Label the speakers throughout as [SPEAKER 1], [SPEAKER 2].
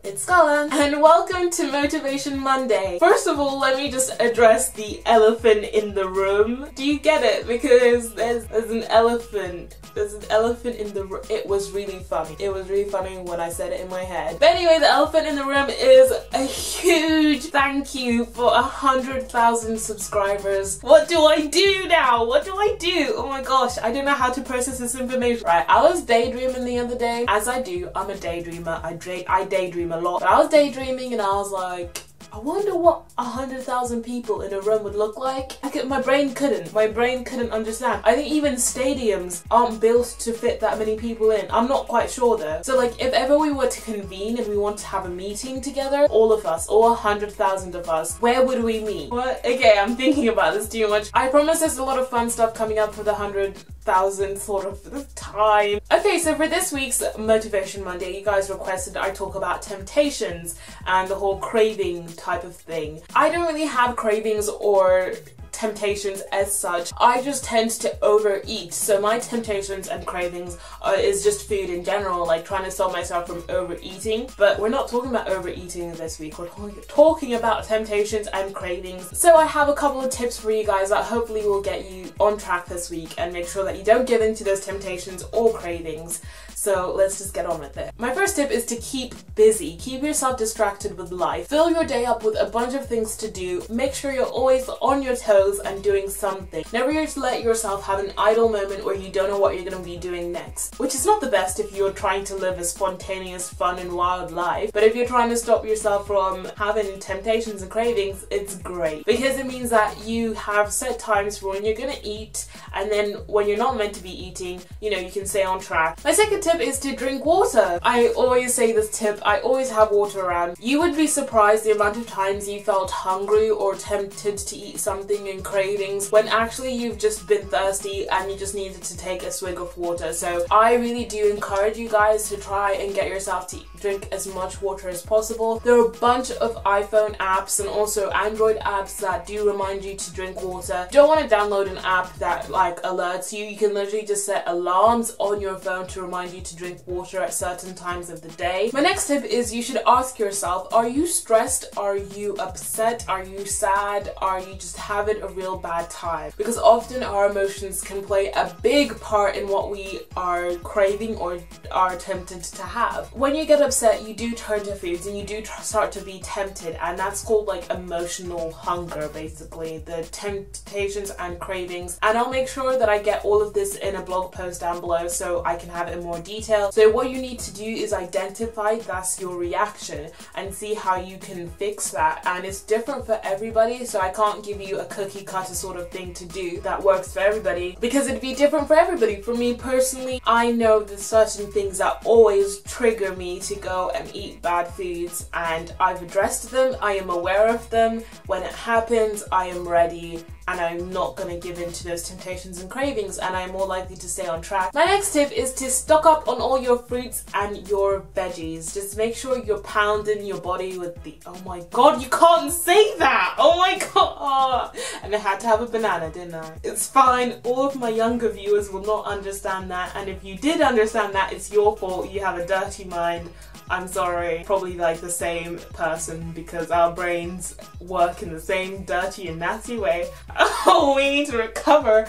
[SPEAKER 1] It's Scola, and welcome to Motivation Monday. First of all, let me just address the elephant in the room. Do you get it? Because there's an elephant. There's an elephant in the room. It was really funny. It was really funny when I said it in my head. But anyway, the elephant in the room is a huge thank you for 100,000 subscribers. What do I do now? What do I do? Oh my gosh, I don't know how to process this information. Right, I was daydreaming the other day. As I do, I'm a daydreamer. I daydream a lot. But I was daydreaming and I was like, I wonder what 100,000 people in a room would look like. My brain couldn't understand. I think even stadiums aren't built to fit that many people in. I'm not quite sure though. So like, if ever we were to convene and we want to have a meeting together, all of us, all 100,000 of us, where would we meet? What? Okay, I'm thinking about this too much. I promise there's a lot of fun stuff coming up for the 100,000 sort of time. Okay, so for this week's Motivation Monday, you guys requested I talk about temptations and the whole craving type of thing. I don't really have cravings or temptations as such. I just tend to overeat. So my temptations and cravings is just food in general, like trying to stop myself from overeating. But we're not talking about overeating this week. We're talking about temptations and cravings. So I have a couple of tips for you guys that hopefully will get you on track this week and make sure that you don't give in to those temptations or cravings. So let's just get on with it. My first tip is to keep busy. Keep yourself distracted with life. Fill your day up with a bunch of things to do. Make sure you're always on your toes and doing something. Never just let yourself have an idle moment where you don't know what you're going to be doing next. Which is not the best if you're trying to live a spontaneous, fun and wild life. But if you're trying to stop yourself from having temptations and cravings, it's great. Because it means that you have set times for when you're going to eat, and then when you're not meant to be eating, you know, you can stay on track. My second tip is to drink water. I always say this tip. I always have water around. You would be surprised the amount of times you felt hungry or tempted to eat something in cravings when actually you've just been thirsty and you just needed to take a swig of water. So I really do encourage you guys to try and get yourself to drink as much water as possible. There are a bunch of iPhone apps and also Android apps that do remind you to drink water. You don't want to download an app that like alerts you. You can literally just set alarms on your phone to remind you to drink water at certain times of the day. My next tip is you should ask yourself, are you stressed? Are you upset? Are you sad? Are you just having a real bad time? Because often our emotions can play a big part in what we are craving or are tempted to have. When you get upset, you do turn to foods and you do start to be tempted, and that's called like emotional hunger, basically, the temptations and cravings. And I'll make sure that I get all of this in a blog post down below so I can have it in more detail. So what you need to do is identify that's your reaction and see how you can fix that. And it's different for everybody, so I can't give you a cookie cutter sort of thing to do that works for everybody, because it'd be different for everybody. For me personally, I know there's certain things that always trigger me to go and eat bad foods, and I've addressed them. I am aware of them. When it happens, I am ready, and I'm not going to give in to those temptations and cravings, and I'm more likely to stay on track. My next tip is to stock up on all your fruits and your veggies. Just make sure you're pounding your body with the, oh my god, you can't say that! Oh my god! And I had to have a banana, didn't I? It's fine, all of my younger viewers will not understand that, and if you did understand that, it's your fault. You have a dirty mind. I'm sorry. Probably like the same person, because our brains work in the same dirty and nasty way. Oh, we need to recover.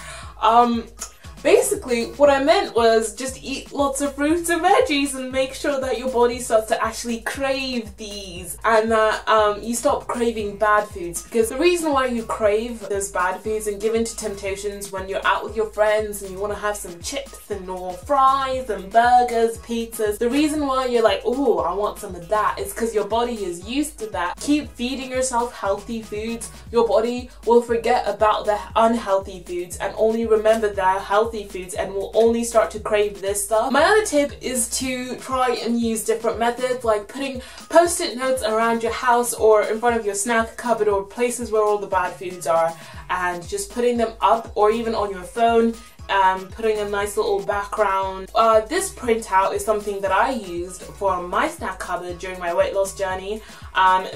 [SPEAKER 1] Basically, what I meant was just eat lots of fruits and veggies and make sure that your body starts to actually crave these, and that you stop craving bad foods. Because the reason why you crave those bad foods and give in to temptations when you're out with your friends and you want to have some chips and or fries and burgers, pizzas, the reason why you're like, oh, I want some of that, is because your body is used to that. Keep feeding yourself healthy foods. Your body will forget about the unhealthy foods and only remember the healthy foods and will only start to crave this stuff. My other tip is to try and use different methods, like putting post-it notes around your house or in front of your snack cupboard or places where all the bad foods are, and just putting them up, or even on your phone. putting a nice little background. This printout is something that I used for my snack cupboard during my weight loss journey.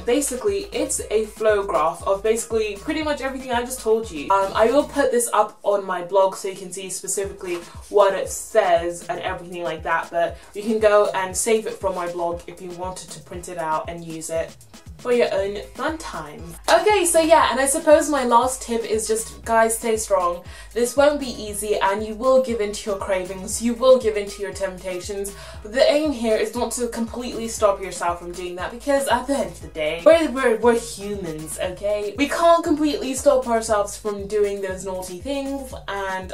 [SPEAKER 1] Basically it's a flow graph of basically pretty much everything I just told you. I will put this up on my blog so you can see specifically what it says and everything like that, but you can go and save it from my blog if you wanted to print it out and use it for your own fun time. Okay, so yeah, and I suppose my last tip is just, guys, stay strong. This won't be easy and you will give in to your cravings, you will give in to your temptations, but the aim here is not to completely stop yourself from doing that, because at the end of the day, we're humans, okay? We can't completely stop ourselves from doing those naughty things, and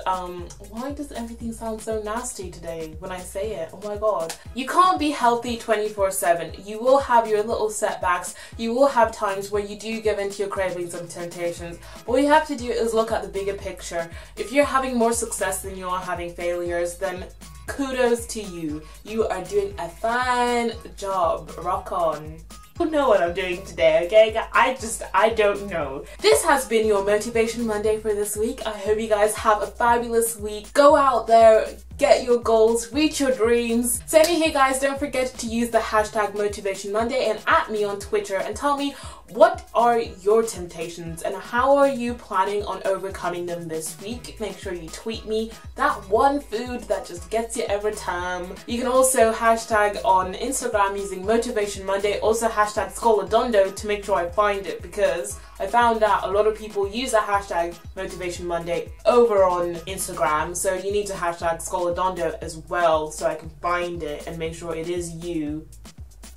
[SPEAKER 1] why does everything sound so nasty today when I say it? Oh my god. You can't be healthy 24/7. You will have your little setbacks. You will have times where you do give in to your cravings and temptations, but what you have to do is look at the bigger picture. If you're having more success than you are having failures, then kudos to you. You are doing a fine job. Rock on. I don't know what I'm doing today, okay? I don't know. This has been your Motivation Monday for this week. I hope you guys have a fabulous week. Go out there, get your goals, reach your dreams. Same here, guys. Don't forget to use the hashtag Motivation Monday and @ me on Twitter and tell me what are your temptations and how are you planning on overcoming them this week. Make sure you tweet me that one food that just gets you every time. You can also hashtag on Instagram using Motivation Monday, also hashtag Scola Dondo to make sure I find it, because I found out a lot of people use the hashtag Motivation Monday over on Instagram, so you need to hashtag Scola Dondo as well so I can find it and make sure it is you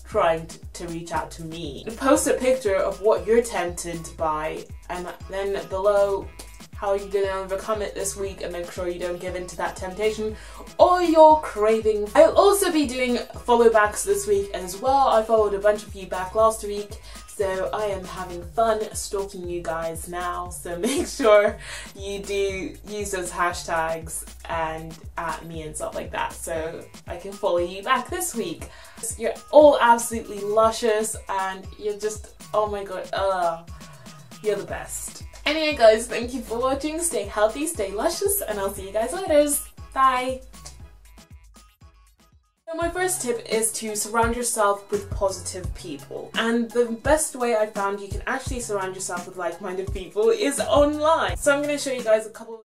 [SPEAKER 1] trying to reach out to me. Post a picture of what you're tempted by, and then below how you're gonna overcome it this week and make sure you don't give in to that temptation or your craving. I'll also be doing follow backs this week as well. I followed a bunch of you back last week, so I am having fun stalking you guys now, so make sure you do use those hashtags and @ me and stuff like that so I can follow you back this week. You're all absolutely luscious and you're just, oh my god, you're the best. Anyway guys, thank you for watching, stay healthy, stay luscious, and I'll see you guys later. Bye! So my first tip is to surround yourself with positive people, and the best way I found you can actually surround yourself with like-minded people is online. So I'm going to show you guys a couple